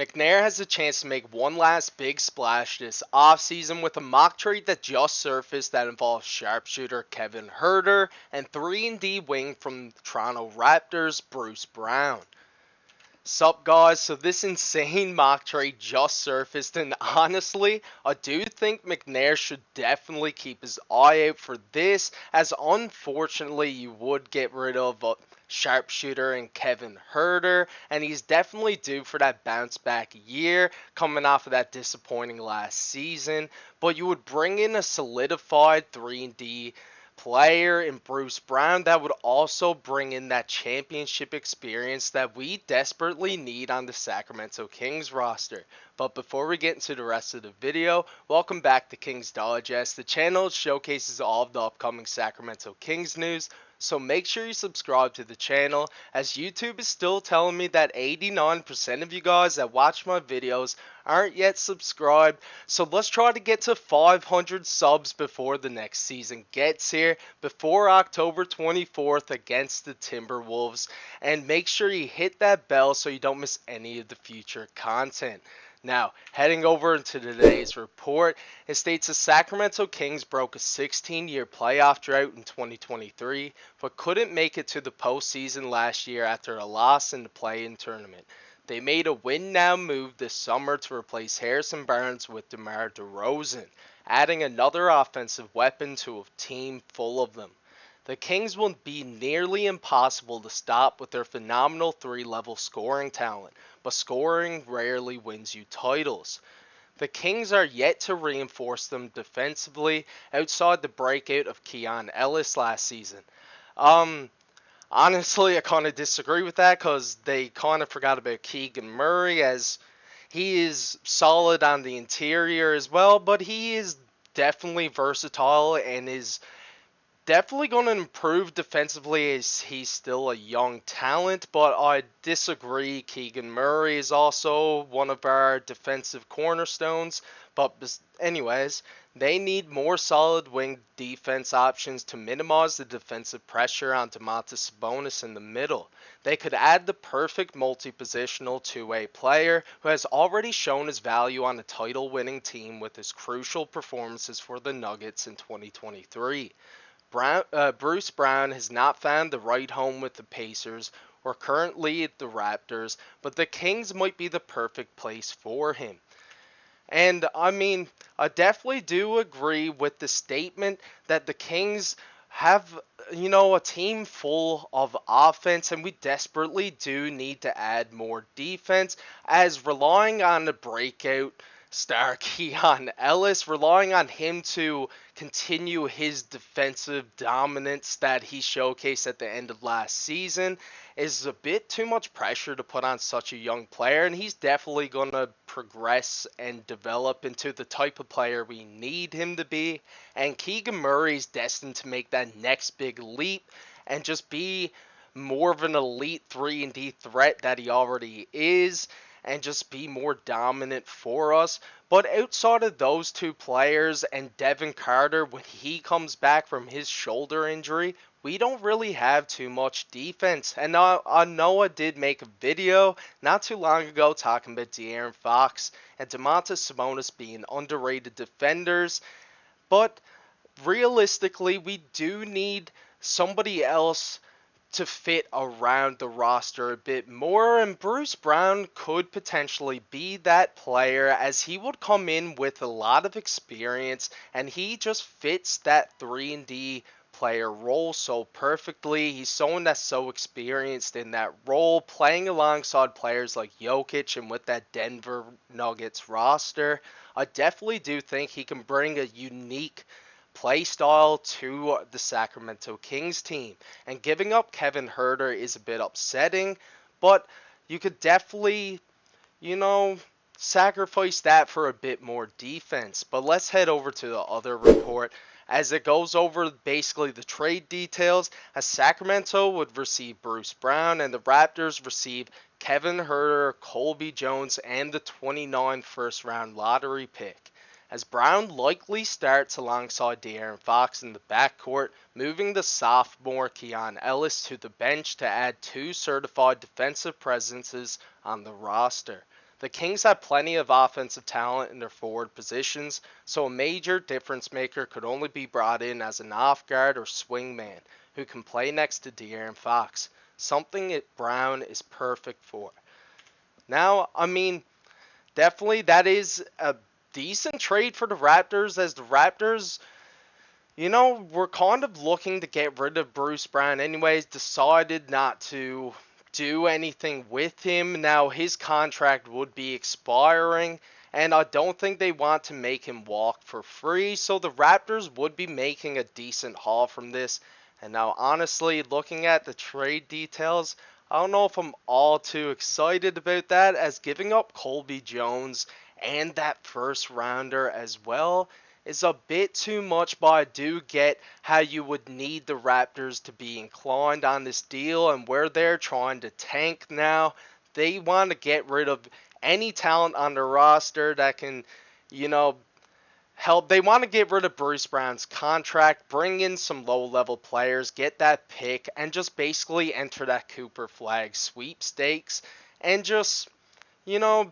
McNair has a chance to make one last big splash this offseason with a mock trade that just surfaced that involves sharpshooter Kevin Huerter and 3-and-D wing from the Toronto Raptors, Bruce Brown. Sup guys, so this insane mock trade just surfaced, and honestly, I do think McNair should definitely keep his eye out for this, as unfortunately you would get rid of sharpshooter and Kevin Huerter, and he's definitely due for that bounce back year coming off of that disappointing last season, but you would bring in a solidified 3-and-D player in Bruce Brown that would also bring in that championship experience that we desperately need on the Sacramento Kings roster. But before we get into the rest of the video, welcome back to Kings Digest. The channel showcases all of the upcoming Sacramento Kings news, so make sure you subscribe to the channel, as YouTube is still telling me that 89% of you guys that watch my videos aren't yet subscribed. So let's try to get to 500 subs before the next season gets here, before October 24th against the Timberwolves. And make sure you hit that bell so you don't miss any of the future content. Now, heading over into today's report, it states the Sacramento Kings broke a 16-year playoff drought in 2023, but couldn't make it to the postseason last year after a loss in the play-in tournament. They made a win-now move this summer to replace Harrison Barnes with DeMar DeRozan, adding another offensive weapon to a team full of them. The Kings will be nearly impossible to stop with their phenomenal three-level scoring talent, but scoring rarely wins you titles. The Kings are yet to reinforce them defensively outside the breakout of Keon Ellis last season. Honestly, I kind of disagree with that because they kind of forgot about Keegan Murray, as he is solid on the interior as well, but he is definitely versatile and is definitely going to improve defensively, as he's still a young talent, but I disagree. Keegan Murray is also one of our defensive cornerstones, but anyways, they need more solid wing defense options to minimize the defensive pressure on Domantas Sabonis in the middle. They could add the perfect multi-positional two-way player who has already shown his value on a title-winning team with his crucial performances for the Nuggets in 2023. Bruce Brown has not found the right home with the Pacers or currently at the Raptors, but the Kings might be the perfect place for him. And I mean, I definitely do agree with the statement that the Kings have, a team full of offense, and we desperately do need to add more defense, as relying on the breakout star Keon Ellis, relying on him to continue his defensive dominance that he showcased at the end of last season is a bit too much pressure to put on such a young player, and he's definitely going to progress and develop into the type of player we need him to be. And Keegan Murray is destined to make that next big leap and just be more of an elite 3-and-D threat that he already is, and just be more dominant for us. But outside of those two players and Devin Carter, when he comes back from his shoulder injury, we don't really have too much defense. And I know I did make a video not too long ago talking about De'Aaron Fox and Domantas Sabonis being underrated defenders, but realistically, we do need somebody else to fit around the roster a bit more, and Bruce Brown could potentially be that player, as he would come in with a lot of experience and he just fits that 3-and-D player role so perfectly. He's someone that's so experienced in that role, playing alongside players like Jokic and with that Denver Nuggets roster. I definitely do think he can bring a unique play style to the Sacramento Kings team. And giving up Kevin Huerter is a bit upsetting, but you could definitely, sacrifice that for a bit more defense. But let's head over to the other report, as it goes over basically the trade details, as Sacramento would receive Bruce Brown and the Raptors receive Kevin Huerter, Colby Jones, and the 29 first-round lottery pick, as Brown likely starts alongside De'Aaron Fox in the backcourt, moving the sophomore Keon Ellis to the bench to add two certified defensive presences on the roster. The Kings have plenty of offensive talent in their forward positions, so a major difference maker could only be brought in as an off guard or swing man who can play next to De'Aaron Fox, something that Brown is perfect for. Now, I mean, definitely that is a decent trade for the Raptors, as the Raptors, we're kind of looking to get rid of Bruce Brown anyways, decided not to do anything with him. Now, his contract would be expiring, and I don't think they want to make him walk for free, so the Raptors would be making a decent haul from this. And now, honestly, looking at the trade details, I don't know if I'm all too excited about that, as giving up Colby Jones and that first rounder as well is a bit too much, but I do get how you would need the Raptors to be inclined on this deal, and where they're trying to tank now, they want to get rid of any talent on the roster that can, you know, help. They want to get rid of Bruce Brown's contract, bring in some low-level players, get that pick, and just basically enter that Cooper Flag sweepstakes, and just,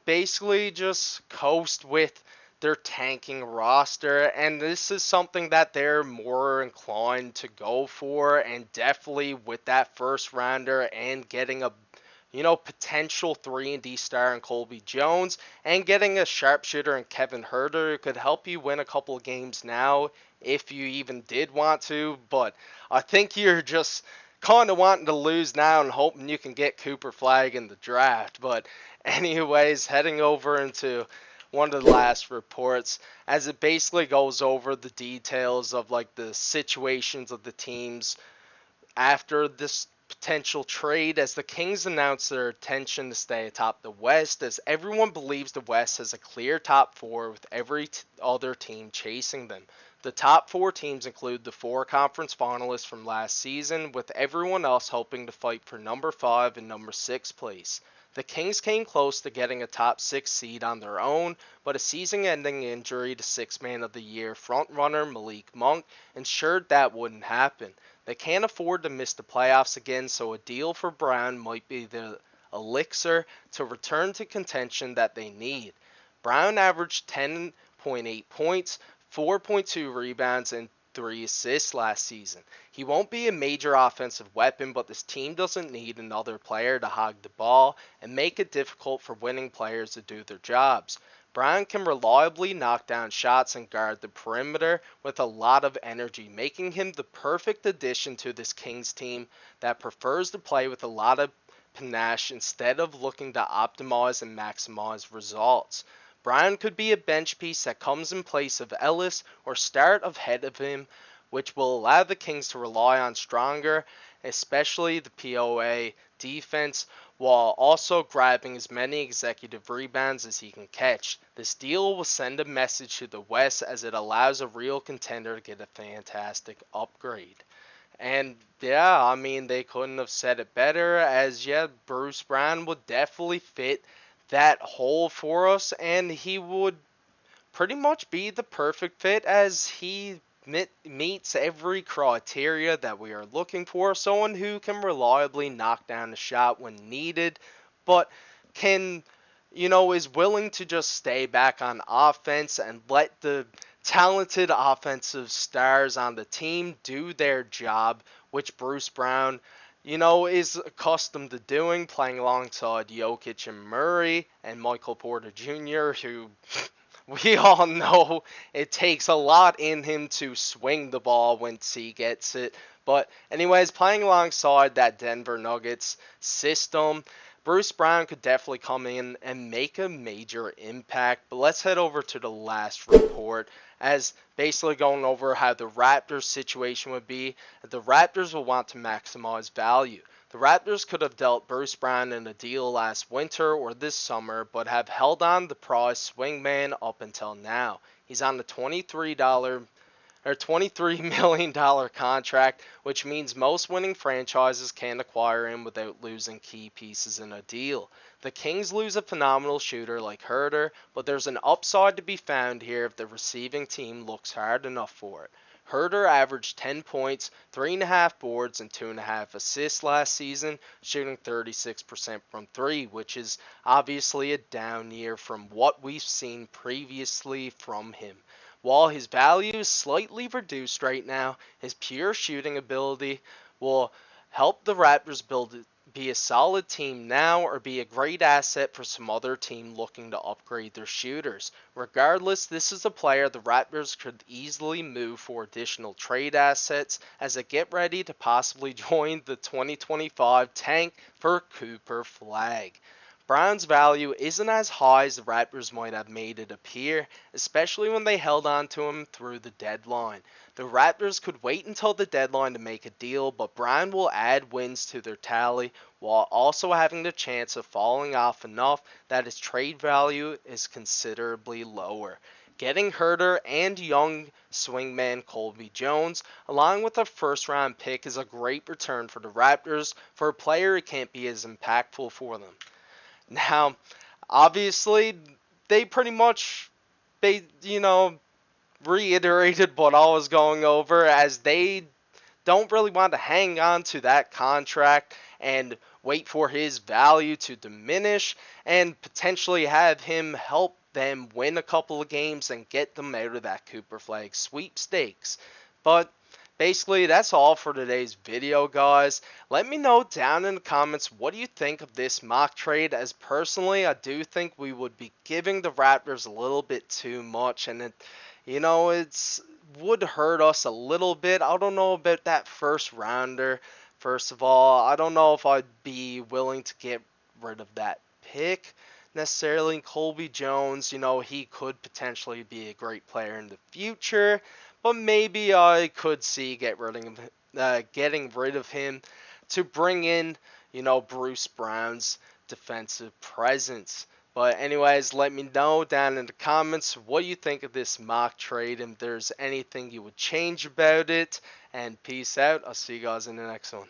basically just coast with their tanking roster. And this is something that they're more inclined to go for, and definitely with that first rounder and getting a potential 3-and-D star in Colby Jones, and getting a sharpshooter in Kevin Huerter who could help you win a couple of games now if you even did want to. But I think you're just kind of wanting to lose now and hoping you can get Cooper Flag in the draft. But anyways, heading over into one of the last reports, as it basically goes over the details of like the situations of the teams after this potential trade, as the Kings announced their intention to stay atop the West, as everyone believes the West has a clear top four with every other team chasing them. The top four teams include the four conference finalists from last season, with everyone else hoping to fight for number 5 and number 6 place. The Kings came close to getting a top 6 seed on their own, but a season-ending injury to Sixth Man of the Year frontrunner Malik Monk ensured that wouldn't happen. They can't afford to miss the playoffs again, so a deal for Brown might be the elixir to return to contention that they need. Brown averaged 10.8 points, 4.2 rebounds, and 3 assists last season. He won't be a major offensive weapon, but this team doesn't need another player to hog the ball and make it difficult for winning players to do their jobs. Brown can reliably knock down shots and guard the perimeter with a lot of energy, making him the perfect addition to this Kings team that prefers to play with a lot of panache instead of looking to optimize and maximize results. Brown could be a bench piece that comes in place of Ellis or start ahead of him, which will allow the Kings to rely on stronger, especially the POA defense, while also grabbing as many executive rebounds as he can catch. This deal will send a message to the West, as it allows a real contender to get a fantastic upgrade. And yeah, I mean, they couldn't have said it better, as Bruce Brown would definitely fit that hole for us, and he would pretty much be the perfect fit, as he meets every criteria that we are looking for. Someone who can reliably knock down a shot when needed, but can, is willing to just stay back on offense and let the talented offensive stars on the team do their job, which Bruce Brown is accustomed to doing, playing alongside Jokic and Murray and Michael Porter Jr., who we all know it takes a lot in him to swing the ball once he gets it. But anyways, playing alongside that Denver Nuggets system, Bruce Brown could definitely come in and make a major impact. But let's head over to the last report, as basically going over how the Raptors situation would be. The Raptors will want to maximize value. The Raptors could have dealt Bruce Brown in a deal last winter or this summer, but have held on the prize swingman up until now. He's on the $23 million contract, which means most winning franchises can't acquire him without losing key pieces in a deal. The Kings lose a phenomenal shooter like Huerter, but there's an upside to be found here if the receiving team looks hard enough for it. Huerter averaged 10 points, 3.5 boards, and 2.5 assists last season, shooting 36% from 3, which is obviously a down year from what we've seen previously from him. While his value is slightly reduced right now, his pure shooting ability will help the Raptors be a solid team now or be a great asset for some other team looking to upgrade their shooters. Regardless, this is a player the Raptors could easily move for additional trade assets as they get ready to possibly join the 2025 tank for Cooper Flag. Brown's value isn't as high as the Raptors might have made it appear, especially when they held on to him through the deadline. The Raptors could wait until the deadline to make a deal, but Brown will add wins to their tally while also having the chance of falling off enough that his trade value is considerably lower. Getting Huerter and young swingman Colby Jones, along with a first-round pick, is a great return for the Raptors for a player who can't be as impactful for them. Now, obviously, they pretty much, reiterated what I was going over, as they don't really want to hang on to that contract and wait for his value to diminish and potentially have him help them win a couple of games and get them out of that Cooper Flag sweepstakes. But basically, that's all for today's video, guys. Let me know down in the comments what do you think of this mock trade, as personally, I do think we would be giving the Raptors a little bit too much, and it's would hurt us a little bit. I don't know about that first rounder. First of all, I don't know if I'd be willing to get rid of that pick necessarily. Colby Jones, he could potentially be a great player in the future, but maybe I could see getting rid of him to bring in, Bruce Brown's defensive presence. But anyways, let me know down in the comments what you think of this mock trade, and if there's anything you would change about it. And peace out. I'll see you guys in the next one.